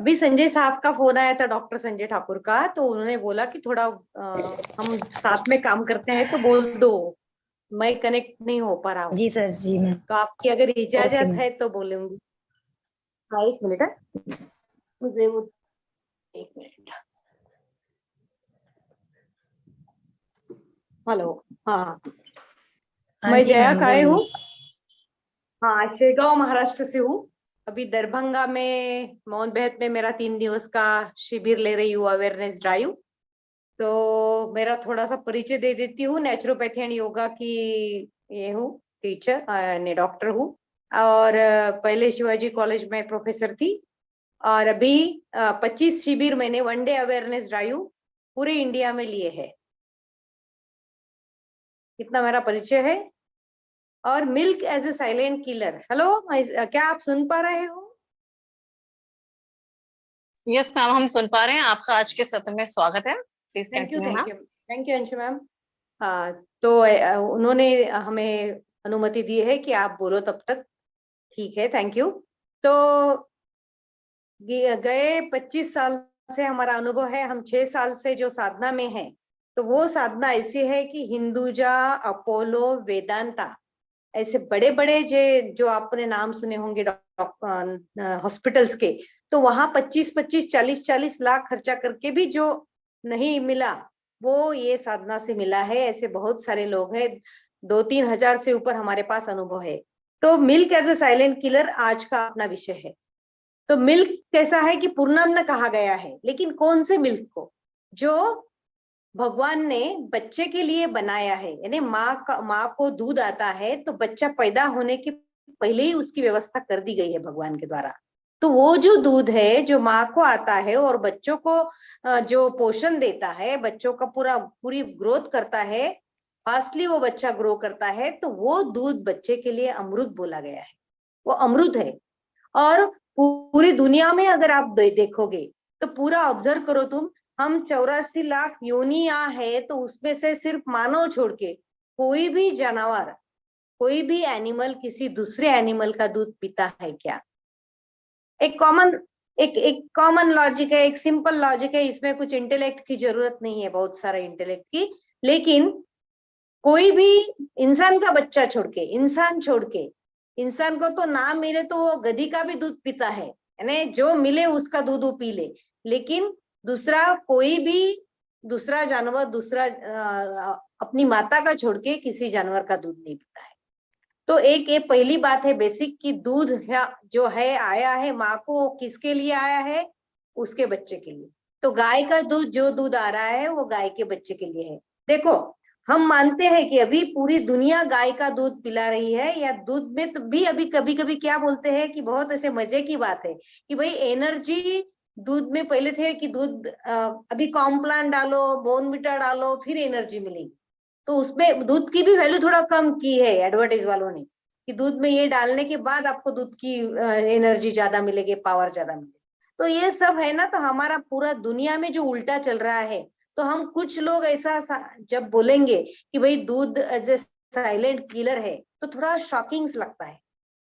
अभी संजय साहब का फोन आया था, डॉक्टर संजय ठाकुर का, तो उन्होंने बोला कि थोड़ा हम साथ में काम करते हैं तो बोल दो। मैं कनेक्ट नहीं हो पा रहा हूँ, जी सर, जी मैम। तो आपकी अगर ओके इजाजत मैम। है तो बोलूंगी। हाँ, एक मिनट है, मुझे वो, एक मिनट। हेलो। हाँ, हाँ मैं जी जया मैम, काळे हूँ। बोलिए। हाँ, शेगांव महाराष्ट्र से हूँ। अभी दरभंगा में मौन बेहद में मेरा 3 दिवस का शिविर ले रही हूँ, अवेयरनेस ड्राइव। तो मेरा थोड़ा सा परिचय दे देती हूँ। नेचुरोपैथी एंड योगा की ये हूँ, टीचर ने डॉक्टर हूँ। और पहले शिवाजी कॉलेज में प्रोफेसर थी। और अभी 25 शिविर मैंने वन डे अवेयरनेस ड्राइव पूरे इंडिया में लिए है। इतना मेरा परिचय है। और milk as a silent killer. Hello, क्या आप सुन पा रहे हो? यस मैम, हम सुन पा रहे हैं। आपका आज के सत्र में स्वागत है। Please thank you, continue thank ma'am. You, thank you Anshu ma'am. हाँ, तो उन्होंने हमें अनुमति दी है कि आप बोलो तब तक। ठीक है, थैंक यू। तो गए 25 साल से हमारा अनुभव है। हम 6 साल से जो साधना में है, तो वो साधना ऐसी है कि हिंदुजा, अपोलो, वेदांता, ऐसे बड़े बड़े जो आपने नाम सुने होंगे हॉस्पिटल्स के, तो वहां 25-25, 40-40 लाख खर्चा करके भी जो नहीं मिला, वो ये साधना से मिला है। ऐसे बहुत सारे लोग हैं, 2-3 हजार से ऊपर हमारे पास अनुभव है। तो milk as a silent killer आज का अपना विषय है। तो मिल्क कैसा है कि पूर्णान्न कहा गया है, लेकिन कौन से मिल्क को? जो भगवान ने बच्चे के लिए बनाया है। यानी माँ को दूध आता है तो बच्चा पैदा होने के पहले ही उसकी व्यवस्था कर दी गई है भगवान के द्वारा। तो वो जो दूध है जो माँ को आता है और बच्चों को जो पोषण देता है, बच्चों का पूरी ग्रोथ करता है, फास्टली वो बच्चा ग्रो करता है, तो वो दूध बच्चे के लिए अमृत बोला गया है। वो अमृत है। और पूरी दुनिया में अगर आप देखोगे तो पूरा ऑब्जर्व करो तुम, हम 84 लाख योनियां है, तो उसमें से सिर्फ मानव छोड़ के कोई भी जानवर, कोई भी एनिमल किसी दूसरे एनिमल का दूध पीता है क्या? एक कॉमन एक कॉमन लॉजिक है, एक सिंपल लॉजिक है। इसमें कुछ इंटेलेक्ट की जरूरत नहीं है, बहुत सारा इंटेलेक्ट की। लेकिन कोई भी इंसान का बच्चा छोड़ के, इंसान को तो ना मिले तो वो गधी का भी दूध पीता है, यानी जो मिले उसका दूध वो पी ले। लेकिन दूसरा कोई भी दूसरा जानवर, अपनी माता का छोड़ के किसी जानवर का दूध नहीं पीता है। तो एक ये पहली बात है बेसिक, कि दूध जो है आया है माँ को, किसके लिए आया है? उसके बच्चे के लिए। तो गाय का दूध, जो दूध आ रहा है वो गाय के बच्चे के लिए है। देखो, हम मानते हैं कि अभी पूरी दुनिया गाय का दूध पिला रही है, या दूध में तो भी अभी कभी कभी क्या बोलते हैं कि बहुत ऐसे मजे की बात है कि भाई एनर्जी दूध में पहले थे कि दूध अभी कॉम्प्लान डालो, बोर्नविटा डालो, फिर एनर्जी मिलेगी। तो उसमें दूध की भी वैल्यू थोड़ा कम की है एडवर्टाइज वालों ने, कि दूध में ये डालने के बाद आपको दूध की एनर्जी ज्यादा मिलेगी, पावर ज्यादा मिलेगी। तो ये सब है ना, तो हमारा पूरा दुनिया में जो उल्टा चल रहा है, तो हम कुछ लोग ऐसा जब बोलेंगे कि भाई दूध एज ए साइलेंट किलर है, तो थोड़ा शॉकिंग लगता है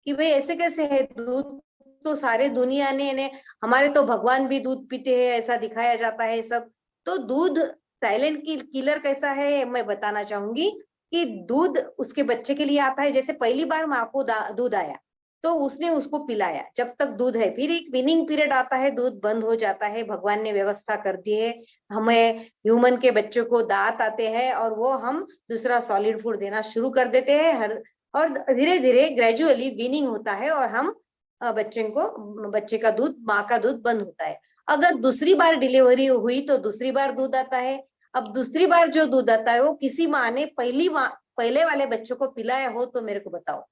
कि भाई ऐसे कैसे है? दूध तो सारे दुनिया ने हमारे तो भगवान भी दूध पीते हैं, ऐसा दिखाया जाता है सब। तो दूध साइलेंट किलर कैसा है मैं बताना चाहूंगी कि दूध उसके बच्चे के लिए आता है। जैसे पहली बार माँ को दूध आया तो उसने उसको पिलाया, जब तक दूध है। फिर एक विनिंग पीरियड आता है, दूध बंद हो जाता है, भगवान ने व्यवस्था कर दी है। हमें ह्यूमन के बच्चों को दांत आते हैं और वो हम दूसरा सॉलिड फूड देना शुरू कर देते हैं, और धीरे धीरे ग्रेजुअली विनिंग होता है और हम बच्चे का दूध, माँ का दूध बंद होता है। अगर दूसरी बार डिलीवरी हुई तो दूसरी बार दूध आता है। अब दूसरी बार जो दूध आता है वो किसी माँ ने पहले वाले बच्चों को पिलाया हो तो मेरे को बताओ।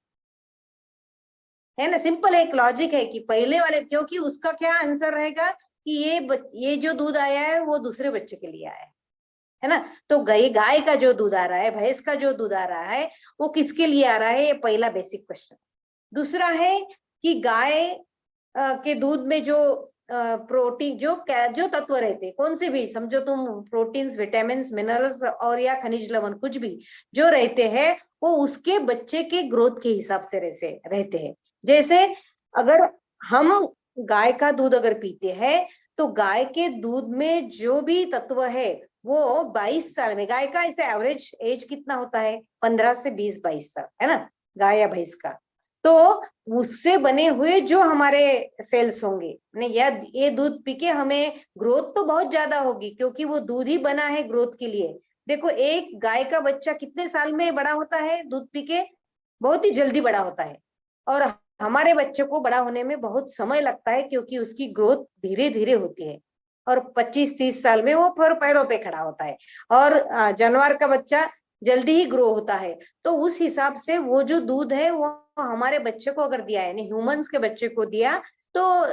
है ना, सिंपल एक लॉजिक है कि पहले वाले, क्योंकि उसका क्या आंसर रहेगा कि ये जो दूध आया है वो दूसरे बच्चे के लिए आया है ना। तो गाय का जो दूध आ रहा है, भैंस का जो दूध आ रहा है, वो किसके लिए आ रहा है? ये पहला बेसिक क्वेश्चन। दूसरा है कि गाय के दूध में जो प्रोटीन, जो तत्व रहते, कौन से भी समझो तुम, प्रोटीन्स, विटामिन, मिनरल्स और या खनिज लवण, कुछ भी जो रहते हैं, वो उसके बच्चे के ग्रोथ के हिसाब से रहते हैं। जैसे अगर हम गाय का दूध अगर पीते हैं तो गाय के दूध में जो भी तत्व है वो 22 साल में, गाय का ऐसे एवरेज एज कितना होता है, 15 से 20-22 साल, है ना, गाय या भैंस का। तो उससे बने हुए जो हमारे सेल्स होंगे, ये दूध पी के हमें ग्रोथ तो बहुत ज्यादा होगी, क्योंकि वो दूध ही बना है ग्रोथ के लिए। देखो, एक गाय का बच्चा कितने साल में बड़ा होता है दूध पी के? बहुत ही जल्दी बड़ा होता है। और हमारे बच्चे को बड़ा होने में बहुत समय लगता है, क्योंकि उसकी ग्रोथ धीरे धीरे होती है, और 25-30 साल में वो फिर पैरों पे खड़ा होता है। और जानवर का बच्चा जल्दी ही ग्रो होता है। तो उस हिसाब से वो जो दूध है वो हमारे बच्चे को अगर दिया है, यानी ह्यूमंस के बच्चे को दिया, तो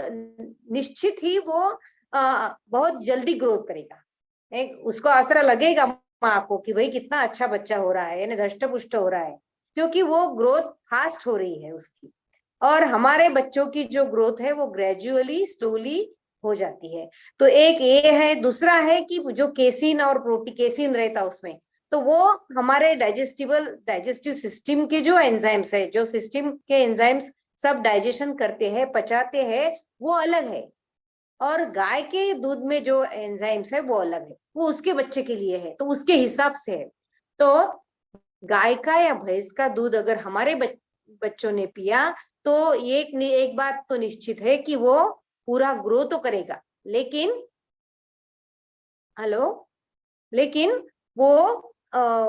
निश्चित ही वो बहुत जल्दी ग्रोथ करेगा। उसको आसरा लगेगा माँ को कि भाई कितना अच्छा बच्चा हो रहा है, यानी धष्ट पुष्ट हो रहा है, क्योंकि वो ग्रोथ फास्ट हो रही है उसकी। और हमारे बच्चों की जो ग्रोथ है वो ग्रेजुअली स्लोली हो जाती है। तो एक ये है। दूसरा है कि जो केसिन और प्रोटीन, केसिन रहता है उसमें, तो वो हमारे डाइजेस्टिव सिस्टम के जो एंजाइम्स है, जो सिस्टम के एंजाइम्स सब डाइजेशन करते हैं, पचाते हैं, वो अलग है। और गाय के दूध में जो एंजाइम्स है वो अलग है, वो उसके बच्चे के लिए है, तो उसके हिसाब से है। तो गाय का या भैंस का दूध अगर हमारे बच्चों ने पिया, तो एक बात तो निश्चित है कि वो पूरा ग्रो तो करेगा, लेकिन हेलो, लेकिन वो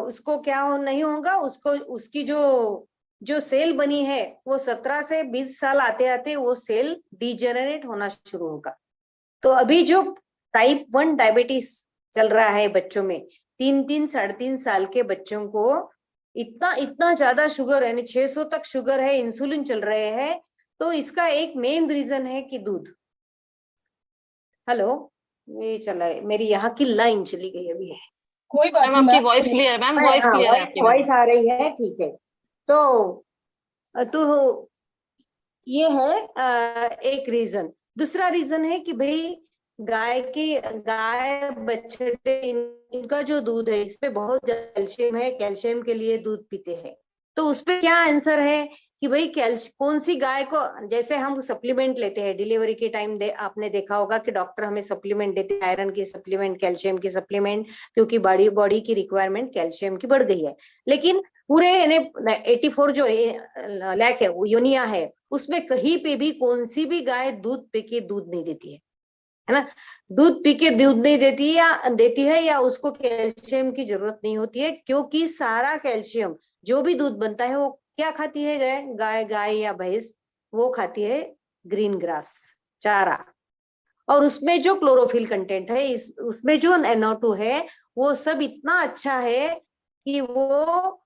उसको क्या नहीं होगा, उसको उसकी जो सेल बनी है वो 17 से 20 साल आते आते वो सेल डिजेनरेट होना शुरू होगा। तो अभी जो टाइप 1 डायबिटीज चल रहा है बच्चों में, 3-3 3.5 साल के बच्चों को इतना इतना ज्यादा शुगर, यानी 600 तक शुगर है, इंसुलिन चल रहे हैं। तो इसका एक मेन रीजन है कि दूध। हेलो, ये चला है, मेरी यहाँ की लाइन चली गई अभी है। कोई बात मैम नहीं आपकी वॉइस क्लियर है, मैम वॉइस क्लियर है आपकी मैम। वॉइस आ रही है, ठीक है। तो ये है एक रीजन। दूसरा रीजन है कि भाई गाय बछड़े इनका जो दूध है इसमें बहुत कैल्शियम है, कैल्शियम के लिए दूध पीते हैं। तो उसपे क्या आंसर है कि भाई कौन सी गाय को, जैसे हम सप्लीमेंट लेते हैं डिलीवरी के टाइम, आपने देखा होगा कि डॉक्टर हमें सप्लीमेंट देते हैं, आयरन की सप्लीमेंट, कैल्शियम की सप्लीमेंट, क्योंकि बॉडी की रिक्वायरमेंट कैल्शियम की बढ़ गई है। लेकिन पूरे 84 जो लैक है, यूनिया है, उसमें कहीं पे भी कौन सी भी गाय दूध पी के दूध नहीं देती है ना। दूध पी के दूध नहीं देती है या उसको कैल्शियम की जरूरत नहीं होती है, क्योंकि सारा कैल्शियम जो भी दूध बनता है वो क्या खाती है गाय या भैंस? वो खाती है ग्रीन ग्रास, चारा। और उसमें जो क्लोरोफिल कंटेंट है, उसमें जो NO2 है, वो सब इतना अच्छा है कि वो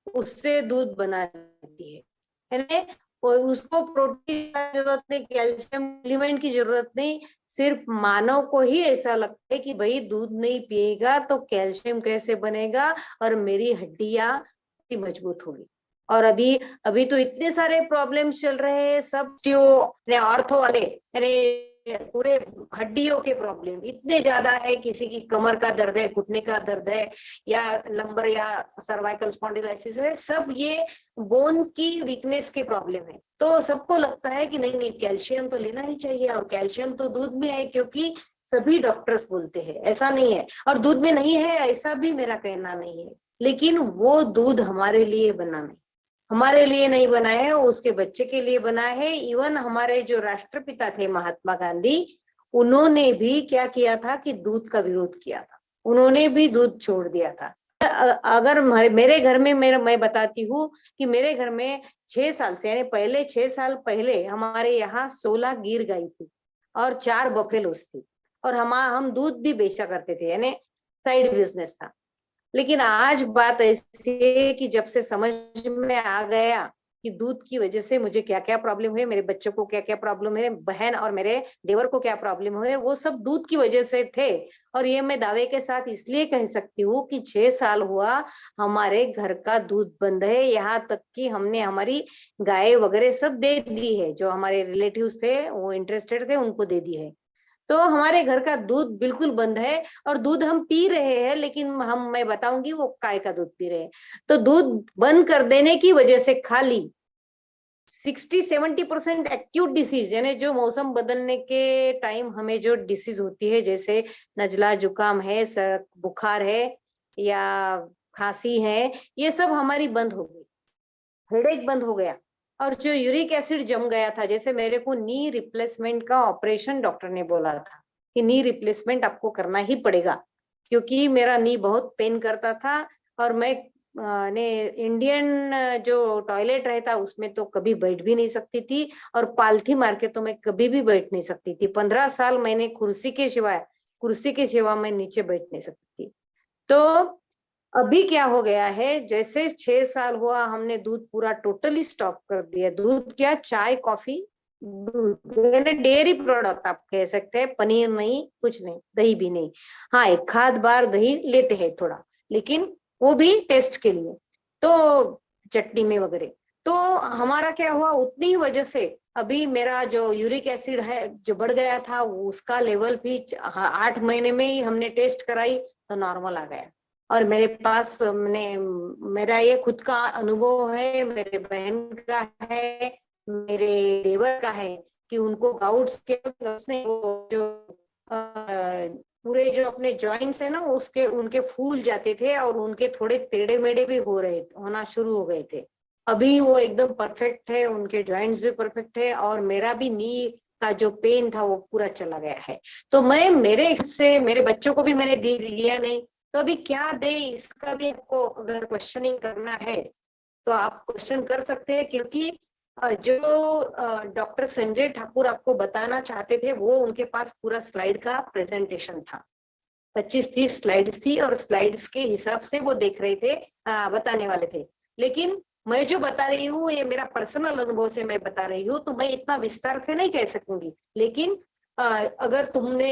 उससे दूध बना देती है ना। और उसको प्रोटीन की जरूरत नहीं, कैल्शियम एलिमेंट की जरूरत नहीं। सिर्फ मानव को ही ऐसा लगता है कि भाई दूध नहीं पिएगा तो कैल्शियम कैसे बनेगा और मेरी हड्डियां मजबूत होगी। और अभी अभी तो इतने सारे प्रॉब्लम्स चल रहे हैं, सब जो ऑर्थो वाले, यानी पूरे हड्डियों के प्रॉब्लम इतने ज्यादा है। किसी की कमर का दर्द है, घुटने का दर्द है, या लंबर या सर्वाइकल स्पॉन्डिलाइसिस है, सब ये बोन्स की वीकनेस के प्रॉब्लम है। तो सबको लगता है कि नहीं नहीं, कैल्शियम तो लेना ही चाहिए, और कैल्शियम तो दूध में है, क्योंकि सभी डॉक्टर्स बोलते हैं। ऐसा नहीं है, और दूध में नहीं है ऐसा भी मेरा कहना नहीं है, लेकिन वो दूध हमारे लिए बना नहीं, हमारे लिए नहीं बना है, उसके बच्चे के लिए बना है। इवन हमारे जो राष्ट्रपिता थे महात्मा गांधी, उन्होंने भी क्या किया था कि दूध का विरोध किया था, उन्होंने भी दूध छोड़ दिया था। अगर मेरे घर में मैं बताती हूँ कि मेरे घर में 6 साल से, यानी पहले 6 साल पहले हमारे यहाँ 16 गिर गाय थी और 4 बफेलोस थी, और हम दूध भी बेचा करते थे, यानी साइड बिजनेस था। लेकिन आज बात ऐसी है कि जब से समझ में आ गया कि दूध की वजह से मुझे क्या क्या प्रॉब्लम है, मेरे बच्चों को क्या क्या प्रॉब्लम है, बहन और मेरे देवर को क्या प्रॉब्लम है, वो सब दूध की वजह से थे। और ये मैं दावे के साथ इसलिए कह सकती हूँ कि 6 साल हुआ हमारे घर का दूध बंद है, यहाँ तक कि हमने हमारी गाय वगैरह सब दे दी है, जो हमारे रिलेटिव्स थे वो इंटरेस्टेड थे उनको दे दी है। तो हमारे घर का दूध बिल्कुल बंद है, और दूध हम पी रहे हैं, लेकिन मैं बताऊंगी वो काय का दूध पी रहे हैं। तो दूध बंद कर देने की वजह से खाली 60-70% एक्यूट डिसीज, यानी जो मौसम बदलने के टाइम हमें जो डिसीज होती है, जैसे नजला जुकाम है, सर बुखार है या खांसी है, ये सब हमारी बंद हो गई, हेडेक बंद हो गया। और जो यूरिक एसिड जम गया था, जैसे मेरे को नी रिप्लेसमेंट का ऑपरेशन डॉक्टर ने बोला था कि नी रिप्लेसमेंट आपको करना ही पड़ेगा, क्योंकि मेरा नी बहुत पेन करता था और मैं ने इंडियन जो टॉयलेट रहता उसमें तो कभी बैठ भी नहीं सकती थी, और पालथी मार के तो मैं कभी भी बैठ नहीं सकती थी। 15 साल मैंने कुर्सी के सिवा मैं नीचे बैठ नहीं सकती थी। तो अभी क्या हो गया है, जैसे 6 साल हुआ हमने दूध पूरा टोटली स्टॉप कर दिया। दूध क्या, चाय कॉफी, दूध डेयरी प्रोडक्ट आप कह सकते हैं, पनीर नहीं, कुछ नहीं, दही भी नहीं। हाँ, एक आध बार दही लेते हैं थोड़ा, लेकिन वो भी टेस्ट के लिए, तो चटनी में वगैरह। तो हमारा क्या हुआ, उतनी वजह से अभी मेरा जो यूरिक एसिड है जो बढ़ गया था, उसका लेवल भी 8 महीने में ही हमने टेस्ट कराई तो नॉर्मल आ गया। और मेरे पास मेरा ये खुद का अनुभव है, मेरे बहन का है, मेरे देवर का है, कि उनको गाउट्स के उसने जो पूरे जो अपने जॉइंट्स है ना, उसके उनके फूल जाते थे और उनके थोड़े टेढ़े मेढ़े भी होना शुरू हो गए थे। अभी वो एकदम परफेक्ट है, उनके जॉइंट्स भी परफेक्ट है, और मेरा भी नी का जो पेन था वो पूरा चला गया है। तो मैं मेरे बच्चों को भी मैंने दे लिया नहीं, तो अभी क्या दे, इसका भी आपको अगर क्वेश्चनिंग करना है तो आप क्वेश्चन कर सकते हैं, क्योंकि जो डॉक्टर संजय ठाकुर आपको बताना चाहते थे, वो उनके पास पूरा स्लाइड का प्रेजेंटेशन था, 25-30 स्लाइड्स थी, और स्लाइड्स के हिसाब से वो देख रहे थे, बताने वाले थे। लेकिन मैं जो बता रही हूँ ये मेरा पर्सनल अनुभव से मैं बता रही हूँ, तो मैं इतना विस्तार से नहीं कह सकूंगी। लेकिन अगर तुमने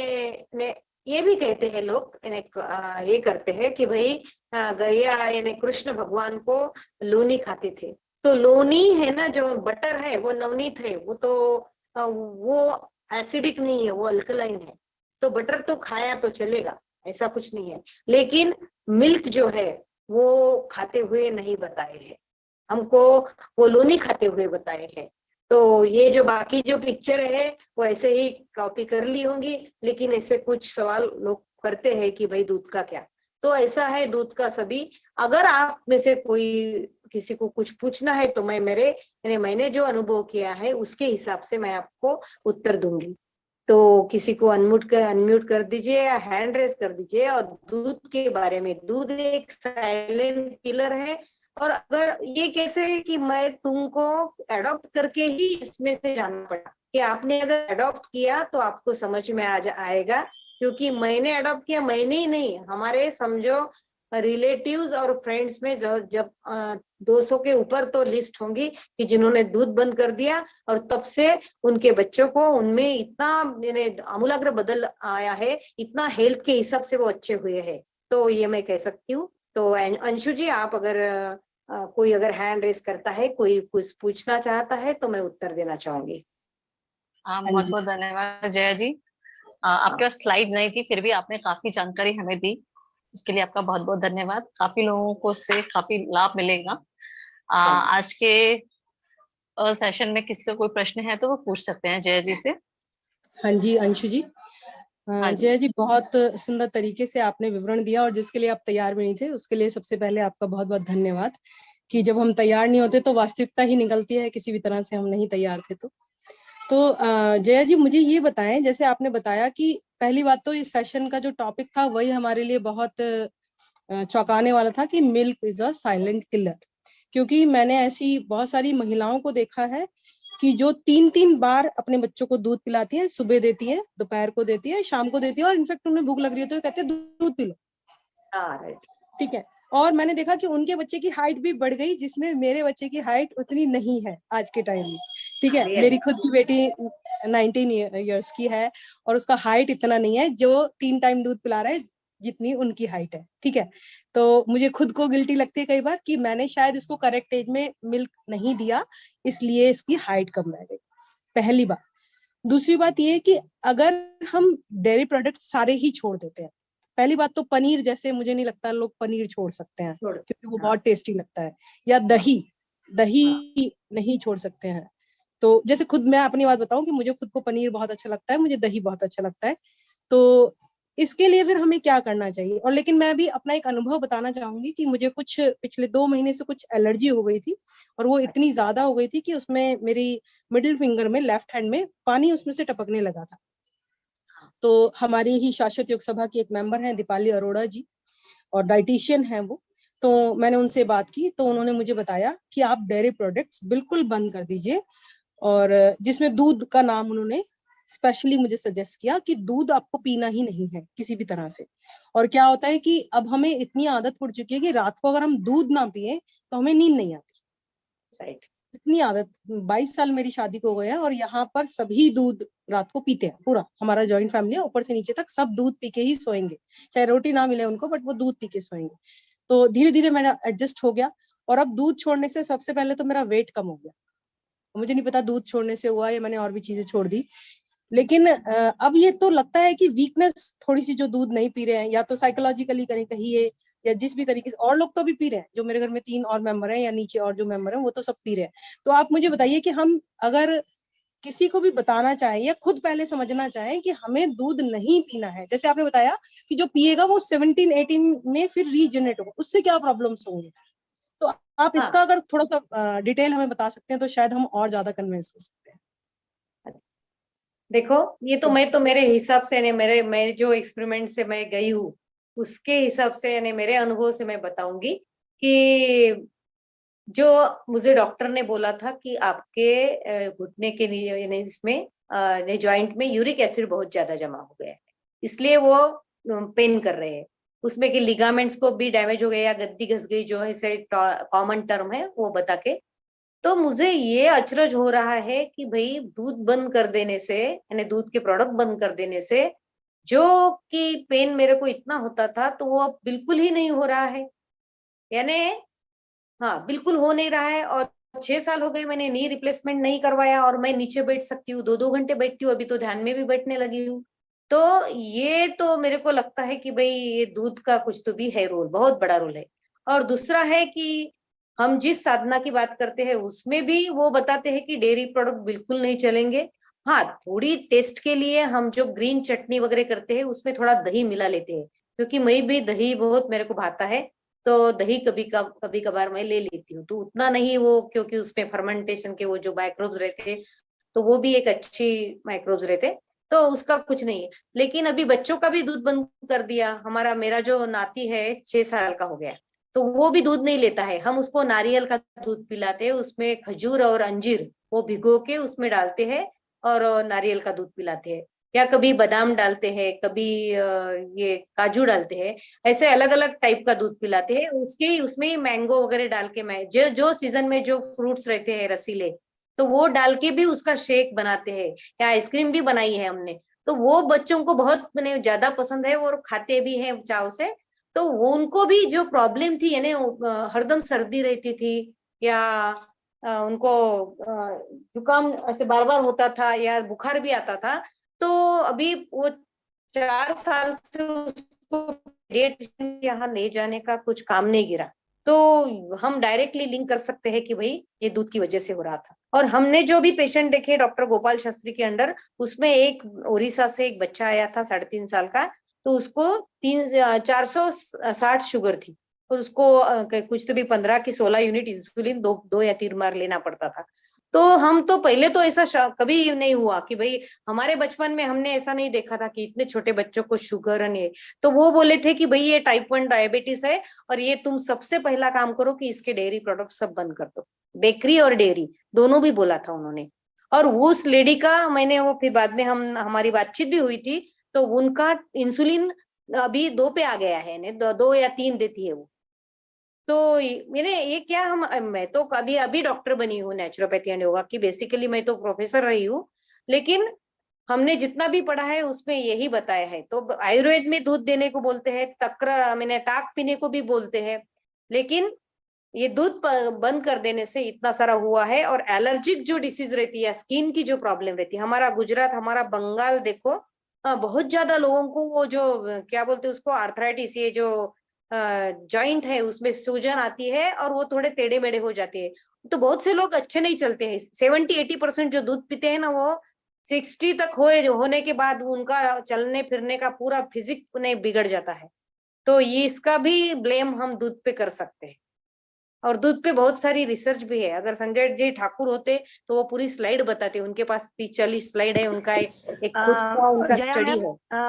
ये भी कहते हैं लोग, ये करते हैं कि भाई गैया यानी कृष्ण भगवान को लोनी खाते थे, तो लोनी है ना, जो बटर है वो नवनीत है, वो तो वो एसिडिक नहीं है, वो अल्कलाइन है, तो बटर तो खाया तो चलेगा, ऐसा कुछ नहीं है। लेकिन मिल्क जो है वो खाते हुए नहीं बताए हैं हमको, वो लोनी खाते हुए बताए हैं। तो ये जो बाकी जो पिक्चर है वो ऐसे ही कॉपी कर ली होंगी, लेकिन ऐसे कुछ सवाल लोग करते हैं कि भाई दूध का क्या, तो ऐसा है दूध का सभी। अगर आप में से कोई किसी को कुछ पूछना है तो मैंने जो अनुभव किया है उसके हिसाब से मैं आपको उत्तर दूंगी। तो किसी को अनम्यूट कर दीजिए या हैंड रेज कर दीजिए। और दूध के बारे में, दूध एक साइलेंट किलर है, और अगर ये कैसे है कि मैं तुमको अडॉप्ट करके ही इसमें से जानना पड़ा, कि आपने अगर अडॉप्ट किया तो आपको समझ में आएगा, क्योंकि मैंने अडॉप्ट किया, मैंने ही नहीं, हमारे समझो रिलेटिव्स और फ्रेंड्स में जब 200 के ऊपर तो लिस्ट होंगी कि जिन्होंने दूध बंद कर दिया, और तब से उनके बच्चों को उनमें इतना आमूलाग्र बदल आया है, इतना हेल्थ के हिसाब से वो अच्छे हुए हैं। तो ये मैं कह सकती हूँ। तो अंशु जी, आप अगर कोई अगर हैंड रेस करता है, कोई कुछ पूछना चाहता है, तो मैं उत्तर देना चाहूंगी। हाँ, बहुत बहुत धन्यवाद जया जी। आपके पास स्लाइड नहीं थी, फिर भी आपने काफी जानकारी हमें दी, उसके लिए आपका बहुत बहुत धन्यवाद। काफी लोगों को इससे काफी लाभ मिलेगा। आज के सेशन में किसी का कोई प्रश्न है तो वो पूछ सकते हैं जया जी से। हाँ जी अंशु जी। हाँ जी। जया जी, बहुत सुंदर तरीके से आपने विवरण दिया, और जिसके लिए आप तैयार भी नहीं थे उसके लिए सबसे पहले आपका बहुत बहुत धन्यवाद। कि जब हम तैयार नहीं होते तो वास्तविकता ही निकलती है, किसी भी तरह से हम नहीं तैयार थे। तो जया जी, मुझे ये बताएं, जैसे आपने बताया कि पहली बात तो इस सेशन का जो टॉपिक था वही हमारे लिए बहुत चौंकाने वाला था, कि milk is a silent killer. क्योंकि मैंने ऐसी बहुत सारी महिलाओं को देखा है कि जो 3-3 बार अपने बच्चों को दूध पिलाती है, सुबह देती है, दोपहर को देती है, शाम को देती है, और इनफेक्ट उन्हें भूख लग रही है तो कहते हैं दूध पी लो। राइट। ठीक है। और मैंने देखा कि उनके बच्चे की हाइट भी बढ़ गई, जिसमें मेरे बच्चे की हाइट उतनी नहीं है आज के टाइम में। ठीक है, मेरी खुद की बेटी 19 ईयर्स की है, और उसका हाइट इतना नहीं है जो 3 टाइम दूध पिला रहा है जितनी उनकी हाइट है। ठीक है, तो मुझे खुद को गिल्टी लगती है कई बार कि मैंने शायद इसको करेक्ट एज में मिल्क नहीं दिया, इसलिए इसकी हाइट कम रह गई। पहली बात। दूसरी बात ये कि अगर हम डेयरी प्रोडक्ट सारे ही छोड़ देते हैं, पहली बात तो पनीर जैसे मुझे नहीं लगता लोग पनीर छोड़ सकते हैं, क्योंकि वो बहुत टेस्टी लगता है, या दही, दही नहीं छोड़ सकते हैं। तो जैसे खुद मैं अपनी बात बताऊं कि मुझे खुद को पनीर बहुत अच्छा लगता है, मुझे दही बहुत अच्छा लगता है। तो इसके लिए फिर हमें क्या करना चाहिए? और लेकिन मैं भी अपना एक अनुभव बताना चाहूंगी कि मुझे कुछ पिछले 2 महीने से कुछ एलर्जी हो गई थी, और वो इतनी ज्यादा हो गई थी कि उसमें मेरी मिडिल फिंगर में, लेफ्ट हैंड में पानी उसमें से टपकने लगा था। तो हमारी ही शाश्वत योग सभा की एक मेंबर हैं दीपाली अरोड़ा जी, और डाइटिशियन हैं वो। तो मैंने उनसे बात की, तो उन्होंने मुझे बताया कि आप डेयरी प्रोडक्ट्स बिल्कुल बंद कर दीजिए, और जिसमें दूध का नाम उन्होंने स्पेशली मुझे सजेस्ट किया कि दूध आपको पीना ही नहीं है किसी भी तरह से। और क्या होता है कि अब हमें इतनी आदत पड़ चुकी है कि रात को अगर हम दूध ना पिए तो हमें नींद नहीं आती। राइट। इतनी आदत, 22 साल मेरी शादी को गए हैं और यहाँ पर सभी दूध रात को पीते हैं। पूरा हमारा जॉइंट फैमिली है, ऊपर से नीचे तक सब दूध पी के ही सोएंगे, चाहे रोटी ना मिले उनको, बट वो दूध पी के सोएंगे। तो धीरे धीरे मेरा एडजस्ट हो गया, और अब दूध छोड़ने से सबसे पहले तो मेरा वेट कम हो गया। मुझे नहीं पता दूध छोड़ने से हुआ या मैंने और भी चीजें छोड़ दी, लेकिन अब ये तो लगता है कि वीकनेस थोड़ी सी, जो दूध नहीं पी रहे हैं, या तो साइकोलॉजिकली कहीं कहिए, या जिस भी तरीके से, और लोग तो अभी पी रहे हैं, जो मेरे घर में 3 और मेंबर हैं या नीचे और जो मेंबर हैं वो तो सब पी रहे हैं। तो आप मुझे बताइए कि हम अगर किसी को भी बताना चाहें या खुद पहले समझना चाहें कि हमें दूध नहीं पीना है, जैसे आपने बताया कि जो पिएगा वो 17-18 में फिर रीजनरेट होगा, उससे क्या प्रॉब्लम्स होंगे, तो आप इसका हाँ अगर थोड़ा सा डिटेल हमें बता सकते हैं तो शायद हम और ज्यादा कन्विंस हो सकते हैं। देखो, ये तो मैं तो मेरे हिसाब से ने मैं जो एक्सपेरिमेंट से मैं गई हूँ उसके हिसाब से यानी मेरे अनुभव से मैं बताऊंगी कि जो मुझे डॉक्टर ने बोला था कि आपके घुटने के लिए यानी इसमें जॉइंट में यूरिक एसिड बहुत ज्यादा जमा हो गया है, इसलिए वो पेन कर रहे हैं। उसमें कि लिगामेंट्स को भी डैमेज हो गया या गद्दी घस गई, जो है कॉमन टर्म है वो बता के। तो मुझे ये अचरज हो रहा है कि भाई दूध बंद कर देने से यानी दूध के प्रोडक्ट बंद कर देने से जो कि पेन मेरे को इतना होता था तो वो अब बिल्कुल ही नहीं हो रहा है, यानी हाँ बिल्कुल हो नहीं रहा है। और 6 साल हो गए मैंने नी रिप्लेसमेंट नहीं करवाया, और मैं नीचे बैठ सकती हूँ, 2-2 घंटे बैठती हूँ, अभी तो ध्यान में भी बैठने लगी हूँ। तो ये तो मेरे को लगता है कि भाई ये दूध का कुछ तो भी है रोल, बहुत बड़ा रोल है। और दूसरा है कि हम जिस साधना की बात करते हैं उसमें भी वो बताते हैं कि डेयरी प्रोडक्ट बिल्कुल नहीं चलेंगे। हाँ, थोड़ी टेस्ट के लिए हम जो ग्रीन चटनी वगैरह करते हैं उसमें थोड़ा दही मिला लेते हैं, क्योंकि मैं भी दही बहुत मेरे को भाता है, तो दही कभी कभार मैं ले लेती हूँ। तो उतना नहीं वो, क्योंकि उसमें फर्मेंटेशन के वो जो माइक्रोब्स रहते हैं तो वो भी एक अच्छी माइक्रोब्स रहते, तो उसका कुछ नहीं है। लेकिन अभी बच्चों का भी दूध बंद कर दिया। मेरा जो नाती है 6 साल का हो गया, तो वो भी दूध नहीं लेता है। हम उसको नारियल का दूध पिलाते हैं, उसमें खजूर और अंजीर वो भिगो के उसमें डालते हैं और नारियल का दूध पिलाते हैं, या कभी बादाम डालते हैं, कभी ये काजू डालते हैं, ऐसे अलग अलग टाइप का दूध पिलाते हैं। उसके उसमें ही मैंगो वगैरह डाल के, मैं जो जो सीजन में जो फ्रूट्स रहते हैं रसीले, तो वो डाल के भी उसका शेक बनाते हैं, या आइसक्रीम भी बनाई है हमने। तो वो बच्चों को बहुत मैंने ज्यादा पसंद है और खाते भी हैं चाव से। तो वो उनको भी जो प्रॉब्लम थी यानी हरदम सर्दी रहती थी, या उनको जुकाम ऐसे बार बार होता था या बुखार भी आता था, तो अभी वो 4 साल से उसको पेडियाट्रिशियन यहाँ ले जाने का कुछ काम नहीं गिरा। तो हम डायरेक्टली लिंक कर सकते हैं कि भाई ये दूध की वजह से हो रहा था। और हमने जो भी पेशेंट देखे डॉक्टर गोपाल शास्त्री के अंडर, उसमें एक उड़ीसा से एक बच्चा आया था 3.5 साल का, तो उसको 460 शुगर थी, और उसको कुछ तो भी 15 की 16 यूनिट इंसुलिन 2 या 3 बार लेना पड़ता था। तो हम तो पहले तो ऐसा कभी नहीं हुआ कि भाई, हमारे बचपन में हमने ऐसा नहीं देखा था कि इतने छोटे बच्चों को शुगर है। तो वो बोले थे कि भाई ये टाइप 1 डायबिटीज है, और ये तुम सबसे पहला काम करो कि इसके डेयरी प्रोडक्ट सब बंद कर दो, बेकरी और डेयरी दोनों भी बोला था उन्होंने। और उस लेडी का मैंने वो फिर बाद में हमारी बातचीत भी हुई थी, तो उनका इंसुलिन अभी 2 पे आ गया है, 2 या 3 देती है वो। तो मैंने ये क्या, मैं तो अभी अभी डॉक्टर बनी हूँ नेचुरोपैथी एंड योगा की, बेसिकली मैं तो प्रोफेसर रही हूँ, लेकिन हमने जितना भी पढ़ा है उसमें यही बताया है। तो आयुर्वेद में दूध देने को बोलते हैं, मैंने ताक पीने को भी बोलते हैं, लेकिन ये दूध बंद कर देने से इतना सारा हुआ है। और एलर्जिक जो डिसीज रहती है, स्किन की जो प्रॉब्लम रहती है, हमारा गुजरात, हमारा बंगाल देखो, बहुत ज्यादा लोगों को वो जो क्या बोलते हैं उसको, आर्थराइटिस, ये जो जॉइंट है उसमें सूजन आती है और वो थोड़े टेढ़े मेढ़े हो जाते हैं। तो बहुत से लोग अच्छे नहीं चलते हैं। 70-80% जो दूध पीते हैं ना, वो 60 तक होने के बाद उनका चलने फिरने का पूरा फिजिक उन्हें बिगड़ जाता है। तो ये इसका भी ब्लेम हम दूध पे कर सकते हैं। और दूध पे बहुत सारी रिसर्च भी है। अगर संजय जी ठाकुर होते तो वो पूरी स्लाइड बताते, उनके पास 30-40 स्लाइड है, उनका एक खुद का उनका जया स्टडी मैम, है।